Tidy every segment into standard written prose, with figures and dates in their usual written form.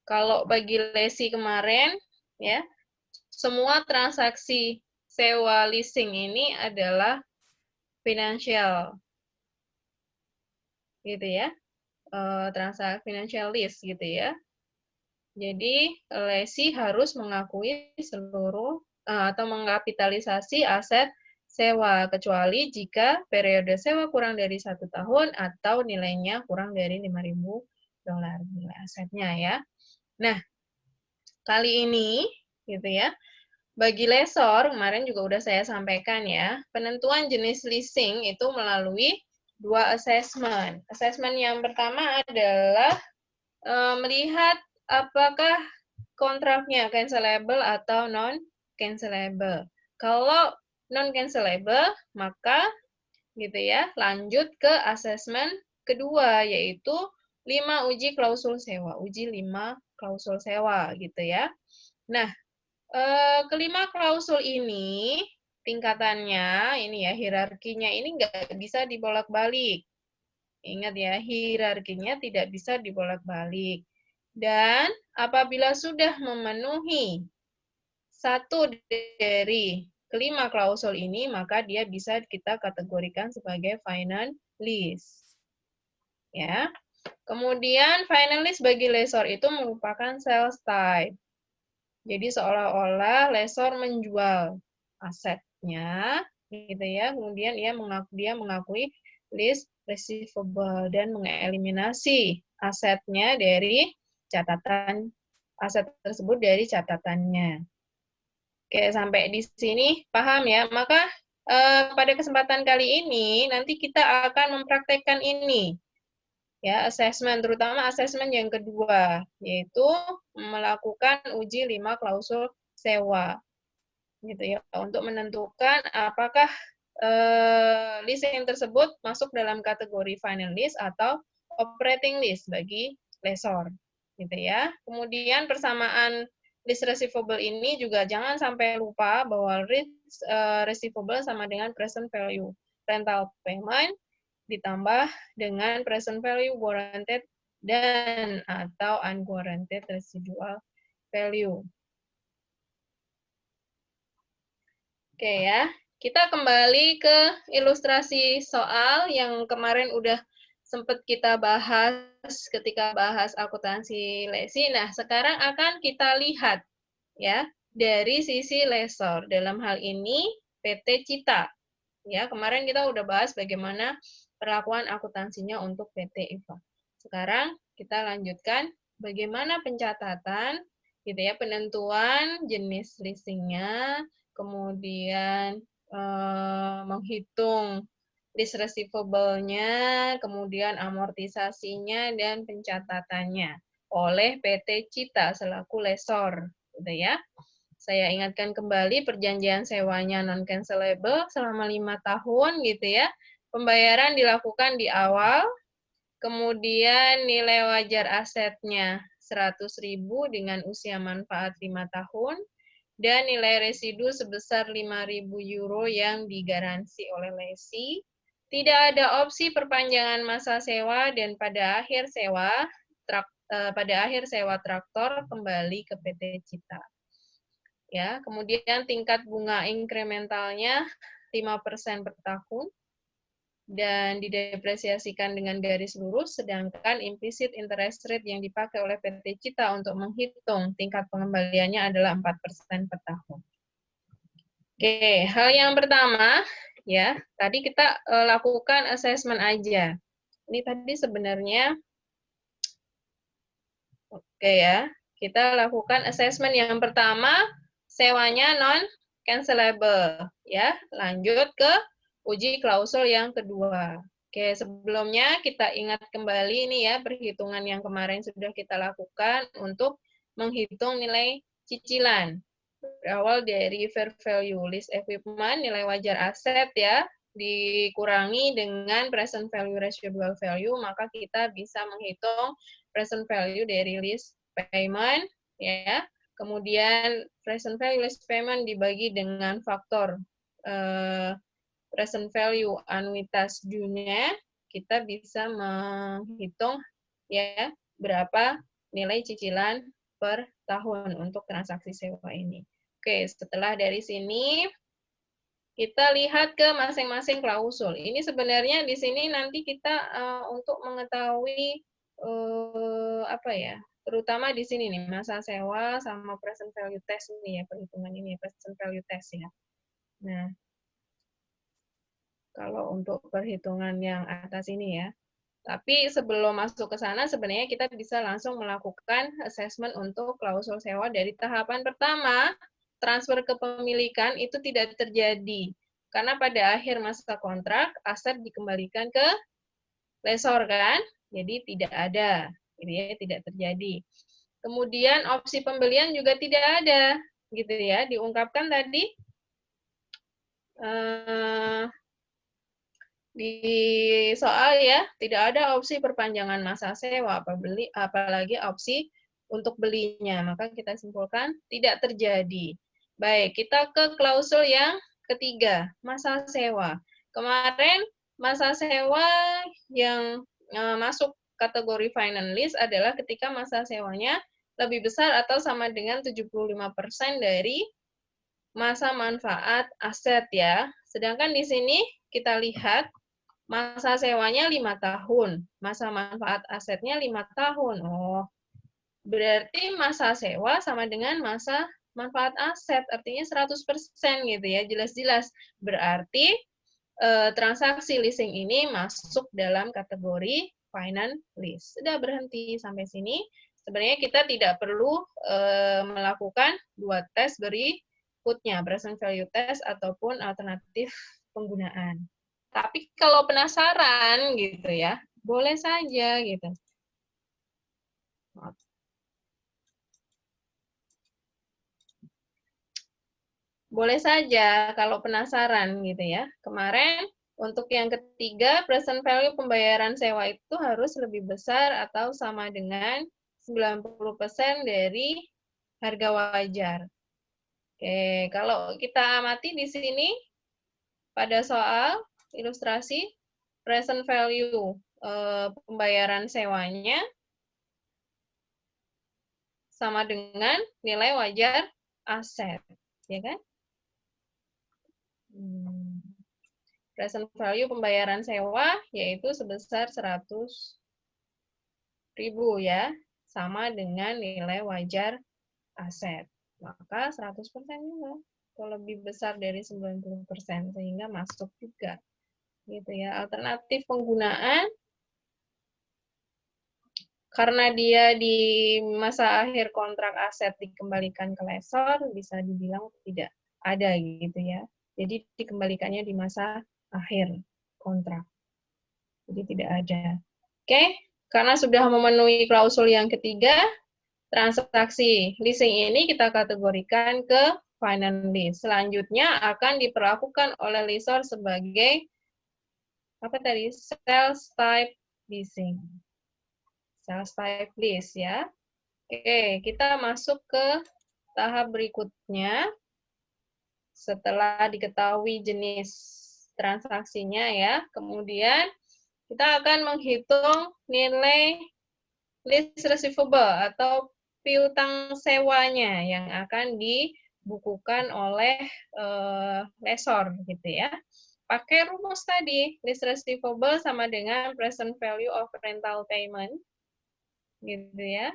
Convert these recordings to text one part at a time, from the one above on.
Kalau bagi lesi kemarin, ya, semua transaksi sewa leasing ini adalah financial, gitu ya, transaksi financial lease, gitu ya. Jadi lesi harus mengakui seluruh atau mengkapitalisasi aset sewa, kecuali jika periode sewa kurang dari 1 tahun atau nilainya kurang dari $5.000 nilai asetnya ya. Nah, kali ini gitu ya, bagi lessor kemarin juga udah saya sampaikan ya, penentuan jenis leasing itu melalui 2 assessment. Assessment yang pertama adalah melihat apakah kontraknya cancelable atau non-cancelable. Kalau non-cancelable, maka gitu ya, lanjut ke asesmen kedua, yaitu 5 uji klausul sewa. Uji 5 klausul sewa gitu ya. Nah, kelima klausul ini tingkatannya, ini ya, hierarkinya ini nggak bisa dibolak-balik. Ingat ya, hierarkinya tidak bisa dibolak-balik. Dan apabila sudah memenuhi satu dari kelima klausul ini, maka dia bisa kita kategorikan sebagai finance lease. Ya. Kemudian finance lease bagi lessor itu merupakan sales type. Jadi seolah-olah lessor menjual asetnya, gitu ya. Kemudian dia mengakui list receivable dan mengeliminasi asetnya dari catatan aset tersebut dari catatannya. Oke, sampai di sini paham ya. Maka pada kesempatan kali ini nanti kita akan mempraktekkan ini ya, asesmen, terutama asesmen yang kedua, yaitu melakukan uji 5 klausul sewa gitu ya, untuk menentukan apakah leasing tersebut masuk dalam kategori finance lease atau operating lease bagi lessor gitu ya. Kemudian persamaan lease receivable ini juga jangan sampai lupa bahwa lease receivable sama dengan present value rental payment ditambah dengan present value warranted dan atau unwarranted residual value. Oke ya, kita kembali ke ilustrasi soal yang kemarin udah sempat kita bahas ketika bahas akuntansi lesi. Nah, sekarang akan kita lihat ya dari sisi lessor. Dalam hal ini PT Cita. Ya, kemarin kita udah bahas bagaimana perlakuan akuntansinya untuk PT IVA. Sekarang kita lanjutkan bagaimana pencatatan, gitu ya, penentuan jenis leasingnya, kemudian menghitung lease receivable-nya, kemudian amortisasinya dan pencatatannya oleh PT Cita selaku lessor, gitu ya. Saya ingatkan kembali perjanjian sewanya non-cancelable selama 5 tahun gitu ya. Pembayaran dilakukan di awal, kemudian nilai wajar asetnya 100.000 dengan usia manfaat 5 tahun, dan nilai residu sebesar 5.000 euro yang digaransi oleh lesi. Tidak ada opsi perpanjangan masa sewa dan pada akhir sewa traktor kembali ke PT Cita. Ya, kemudian tingkat bunga inkrementalnya 5% per tahun dan didepresiasikan dengan garis lurus, sedangkan implicit interest rate yang dipakai oleh PT Cita untuk menghitung tingkat pengembaliannya adalah 4% per tahun. Oke, hal yang pertama ya, tadi kita lakukan assessment aja. Ini tadi sebenarnya oke ya, kita lakukan assessment yang pertama, sewanya non-cancelable. Ya, lanjut ke uji klausul yang kedua. Oke, sebelumnya kita ingat kembali ini ya, perhitungan yang kemarin sudah kita lakukan untuk menghitung nilai cicilan. Berawal dari fair value list equipment, nilai wajar aset ya, dikurangi dengan present value residual value, maka kita bisa menghitung present value dari list payment ya. Kemudian present value list payment dibagi dengan faktor present value anuitas dunia, kita bisa menghitung ya berapa nilai cicilan per tahun untuk transaksi sewa ini. Oke, setelah dari sini kita lihat ke masing-masing klausul. Ini sebenarnya di sini nanti kita untuk mengetahui apa ya, terutama di sini nih masa sewa sama present value test ini ya, perhitungan ini present value test ya. Nah, kalau untuk perhitungan yang atas ini ya. Tapi sebelum masuk ke sana, sebenarnya kita bisa langsung melakukan assessment untuk klausul sewa dari tahapan pertama, transfer kepemilikan itu tidak terjadi. Karena pada akhir masa kontrak, aset dikembalikan ke lessor kan, jadi tidak ada, gitu ya, tidak terjadi. Kemudian opsi pembelian juga tidak ada, gitu ya, diungkapkan tadi di soal ya, tidak ada opsi perpanjangan masa sewa apalagi opsi untuk belinya. Maka kita simpulkan tidak terjadi. Baik, kita ke klausul yang ketiga, masa sewa. Kemarin masa sewa yang masuk kategori finance lease adalah ketika masa sewanya lebih besar atau sama dengan 75% dari masa manfaat aset ya. Sedangkan di sini kita lihat masa sewanya 5 tahun, masa manfaat asetnya 5 tahun. Oh, berarti masa sewa sama dengan masa manfaat aset, artinya 100% gitu ya, jelas-jelas. Berarti transaksi leasing ini masuk dalam kategori finance lease. Sudah berhenti sampai sini. Sebenarnya kita tidak perlu melakukan dua tes berikutnya, present value test ataupun alternatif penggunaan. Tapi kalau penasaran gitu ya, boleh saja gitu. Boleh saja kalau penasaran gitu ya. Kemarin untuk yang ketiga, present value pembayaran sewa itu harus lebih besar atau sama dengan 90% dari harga wajar. Oke, kalau kita amati di sini pada soal ilustrasi present value pembayaran sewanya sama dengan nilai wajar aset, ya kan? Present value pembayaran sewa yaitu sebesar 100.000 ya, sama dengan nilai wajar aset. Maka 100% juga, kalau lebih besar dari 90% sehingga masuk juga. Gitu ya. Alternatif penggunaan karena dia di masa akhir kontrak aset dikembalikan ke lessor, bisa dibilang tidak ada gitu ya. Jadi dikembalikannya di masa akhir kontrak. Jadi tidak ada. Oke, karena sudah memenuhi klausul yang ketiga, transaksi leasing ini kita kategorikan ke finance lease. Selanjutnya akan diperlakukan oleh lessor sebagai apa tadi? Sales type leasing. Sales type lease ya. Oke, kita masuk ke tahap berikutnya. Setelah diketahui jenis transaksinya ya, kemudian kita akan menghitung nilai lease receivable atau piutang sewanya yang akan dibukukan oleh lessor gitu ya. Pakai rumus tadi, lease receivable sama dengan present value of rental payment gitu ya.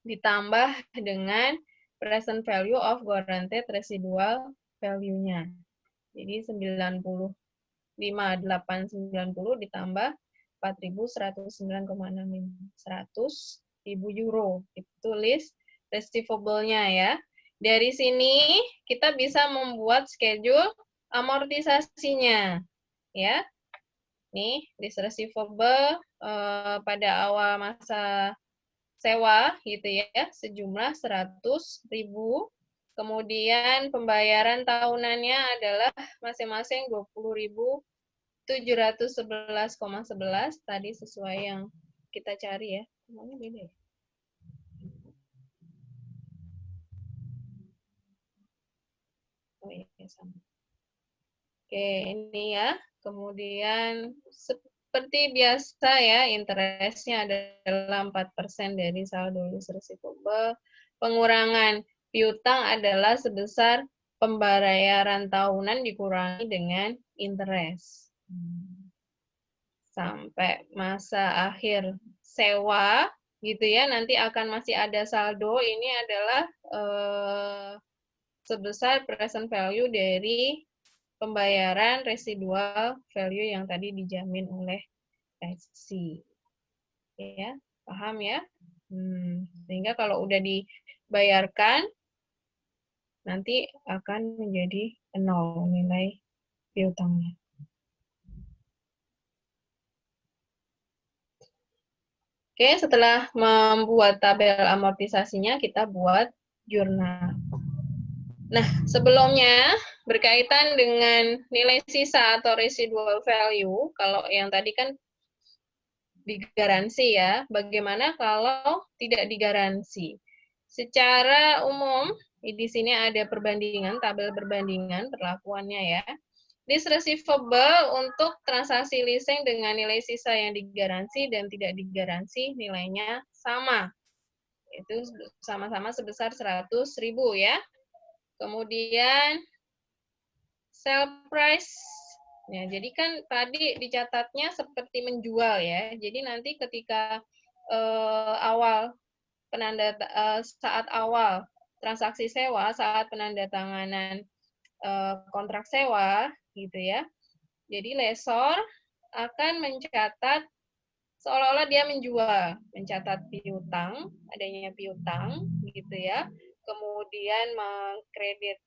Ditambah dengan present value of guaranteed residual value-nya. Jadi 95.890 ditambah 4.109,65. 100.000 euro. Itu list receivable-nya ya. Dari sini kita bisa membuat schedule amortisasinya. Ya. Nih, list receivable pada awal masa sewa gitu ya, sejumlah 100.000. Kemudian pembayaran tahunannya adalah masing-masing 20.711,11 tadi sesuai yang kita cari ya. Semuanya beda ya? Oh iya, sama. Oke, ini ya. Kemudian seperti biasa ya, interest-nya adalah 4% dari saldo lease receivable. Pengurangan piutang adalah sebesar pembayaran tahunan dikurangi dengan interest. Sampai masa akhir sewa, gitu ya, nanti akan masih ada saldo, ini adalah sebesar present value dari pembayaran residual value yang tadi dijamin oleh Resi. Ya, paham ya? Sehingga kalau udah dibayarkan, nanti akan menjadi 0 nilai piutangnya. Oke, setelah membuat tabel amortisasinya, kita buat jurnal. Nah, sebelumnya berkaitan dengan nilai sisa atau residual value, kalau yang tadi kan digaransi ya, bagaimana kalau tidak digaransi? Secara umum, di sini ada perbandingan, tabel perbandingan perlakuannya ya. Lease receivable untuk transaksi leasing dengan nilai sisa yang digaransi dan tidak digaransi nilainya sama. Itu sama-sama sebesar 100.000 ya. Kemudian sell price. Ya, jadi kan tadi dicatatnya seperti menjual ya. Jadi nanti ketika saat awal transaksi sewa, saat penandatanganan kontrak sewa gitu ya. Jadi lessor akan mencatat seolah-olah dia menjual, mencatat piutang, adanya piutang gitu ya. Kemudian mengkredit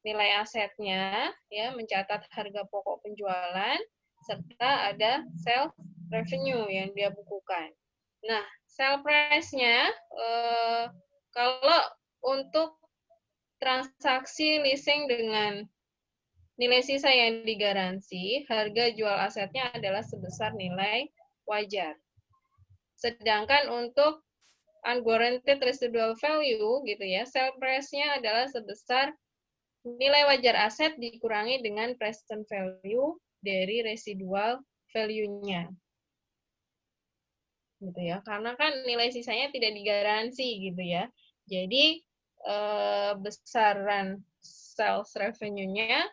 nilai asetnya, ya, mencatat harga pokok penjualan, serta ada sales revenue yang dia bukukan. Nah, sell price-nya, kalau untuk transaksi leasing dengan nilai sisa yang digaransi, harga jual asetnya adalah sebesar nilai wajar. Sedangkan untuk unguaranteed residual value, gitu ya, sell price-nya adalah sebesar nilai wajar aset dikurangi dengan present value dari residual value-nya. Gitu ya. Karena kan nilai sisanya tidak digaransi gitu ya. Jadi besaran sales revenue-nya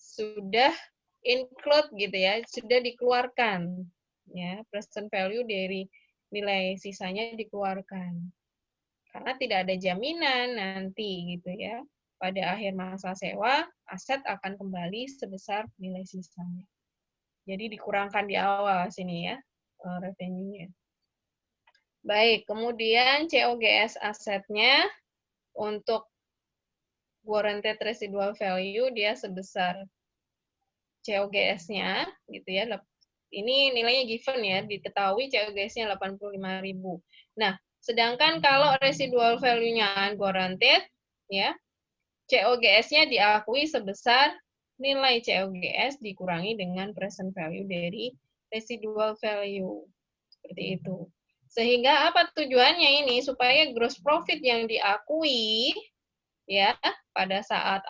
sudah include gitu ya, sudah dikeluarkan ya, present value dari nilai sisanya dikeluarkan. Karena tidak ada jaminan nanti gitu ya. Pada akhir masa sewa, aset akan kembali sebesar nilai sisanya. Jadi dikurangkan di awal sini ya, revenue-nya. Baik, kemudian COGS asetnya untuk guaranteed residual value dia sebesar COGS-nya gitu ya. Ini nilainya given ya, diketahui COGS-nya 85.000. Nah, sedangkan kalau residual value-nya unguaranteed ya, COGS-nya diakui sebesar nilai COGS dikurangi dengan present value dari residual value. Seperti itu. Sehingga apa tujuannya ini? Supaya gross profit yang diakui ya pada saat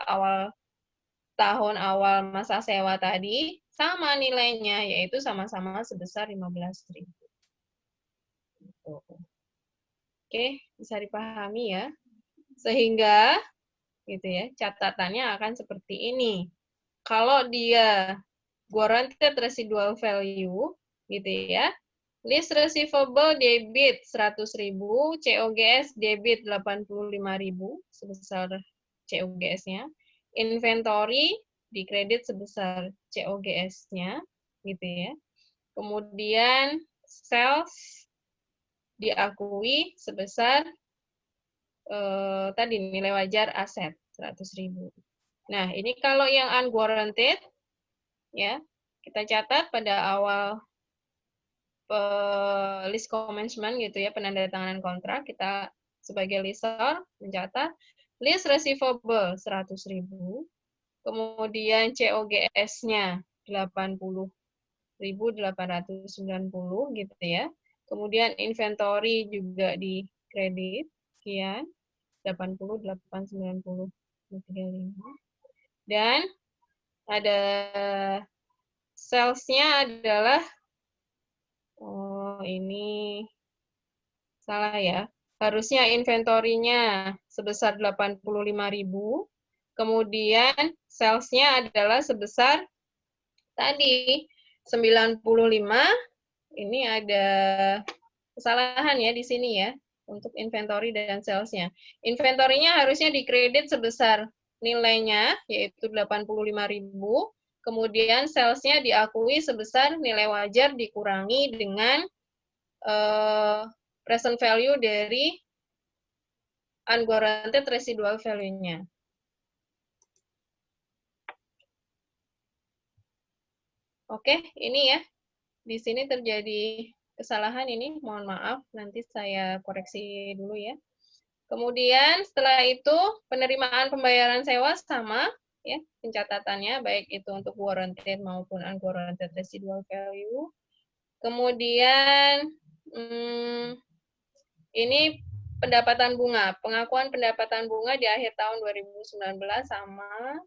tahun awal masa sewa tadi sama nilainya, yaitu sama-sama sebesar 15.000. Oke, bisa dipahami ya. Sehingga gitu ya, catatannya akan seperti ini. Kalau dia guaranteed residual value gitu ya, lease receivable debit 100.000, COGS debit 85.000 sebesar COGS-nya. Inventory dikredit sebesar COGS-nya gitu ya. Kemudian sales diakui sebesar tadi nilai wajar aset 100.000. Nah, ini kalau yang unguaranteed ya, kita catat pada awal list commencement gitu ya, penandatanganan kontrak, kita sebagai lessor mencatat list receivable 100.000, kemudian COGS-nya 80.890 gitu ya. Kemudian inventory juga di kredit sekian 80.890 dan ada sales-nya adalah Oh, ini salah ya. Harusnya inventorinya sebesar 85.000, kemudian sales-nya adalah sebesar tadi 95. Ini ada kesalahan ya di sini ya, untuk inventory dan sales-nya. Inventorinya harusnya dikredit sebesar nilainya, yaitu 85.000, kemudian sales-nya diakui sebesar nilai wajar dikurangi dengan present value dari unguaranteed residual value-nya. Oke, ini ya. Di sini terjadi kesalahan ini, mohon maaf, nanti saya koreksi dulu ya. Kemudian setelah itu penerimaan pembayaran sewa sama ya pencatatannya, baik itu untuk warranted maupun unwarranted residual value. Kemudian ini pendapatan bunga, pengakuan pendapatan bunga di akhir tahun 2019 sama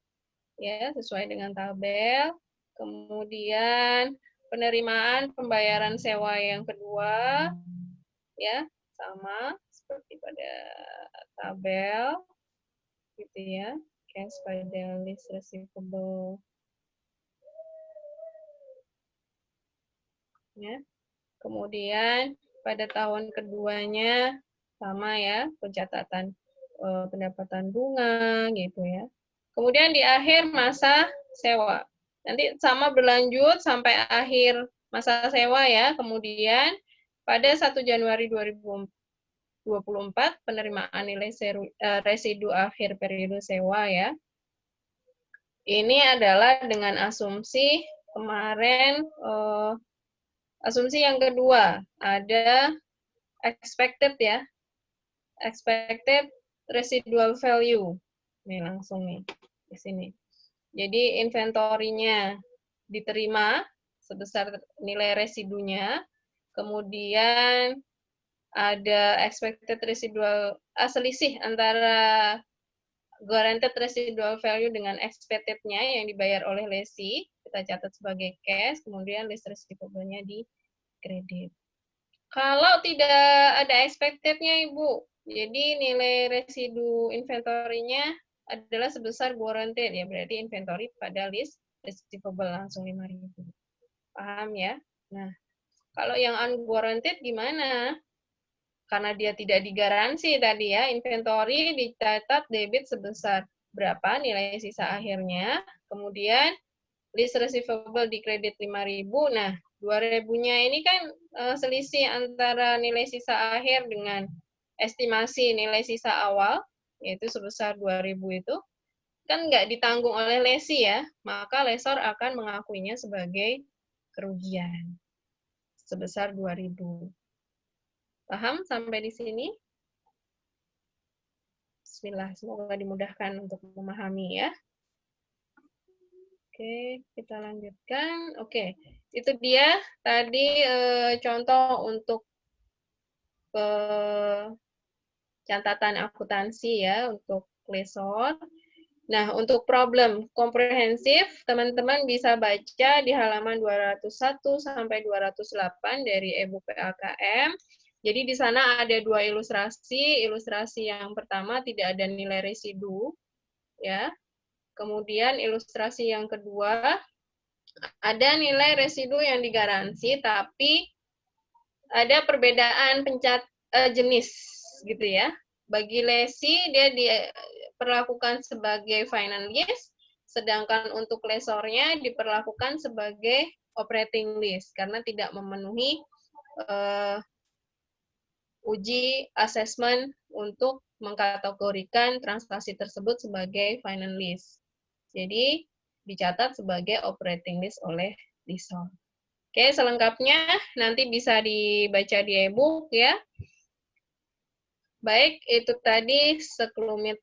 ya sesuai dengan tabel. Kemudian penerimaan pembayaran sewa yang kedua ya sama seperti pada tabel gitu ya, cash pada list receivable ya. Kemudian pada tahun keduanya sama ya pencatatan pendapatan bunga gitu ya. Kemudian di akhir masa sewa. Nanti sama berlanjut sampai akhir masa sewa ya. Kemudian pada 1 Januari 2024 penerimaan nilai residu akhir periode sewa ya. Ini adalah dengan asumsi kemarin asumsi yang kedua ada expected ya. Expected residual value. Nih langsung nih di sini. Jadi inventorinya diterima sebesar nilai residunya, kemudian ada expected residual selisih antara guaranteed residual value dengan expected-nya yang dibayar oleh lessee, kita catat sebagai cash, kemudian list receivable-nya di kredit. Kalau tidak ada expected-nya, Ibu, jadi nilai residu inventory-nya adalah sebesar guaranteed, ya berarti inventory pada list receivable langsung 5.000. Paham ya? Nah, kalau yang unguaranteed gimana? Karena dia tidak digaransi tadi ya, inventory dicatat debit sebesar berapa nilai sisa akhirnya, kemudian list receivable di kredit 5.000. Nah, 2.000-nya ini kan selisih antara nilai sisa akhir dengan estimasi nilai sisa awal, yaitu sebesar 2.000 itu, kan nggak ditanggung oleh lessee ya, maka lessor akan mengakuinya sebagai kerugian sebesar 2.000. Paham sampai di sini? Bismillah, semoga dimudahkan untuk memahami ya. Oke, kita lanjutkan. Oke, itu dia tadi contoh untuk catatan akuntansi ya untuk lessor. Nah, untuk problem komprehensif, teman-teman bisa baca di halaman 201 sampai 208 dari e-book PAKM. Jadi di sana ada dua ilustrasi. Ilustrasi yang pertama tidak ada nilai residu, ya. Kemudian ilustrasi yang kedua ada nilai residu yang digaransi, tapi ada perbedaan jenis, gitu ya. Bagi lessee dia diperlakukan sebagai final lease, sedangkan untuk lessornya diperlakukan sebagai operating lease karena tidak memenuhi uji assessment untuk mengkategorikan transaksi tersebut sebagai final lease. Jadi dicatat sebagai operating lease oleh lessor. Oke, selengkapnya nanti bisa dibaca di e-book ya. Baik, itu tadi sekelumit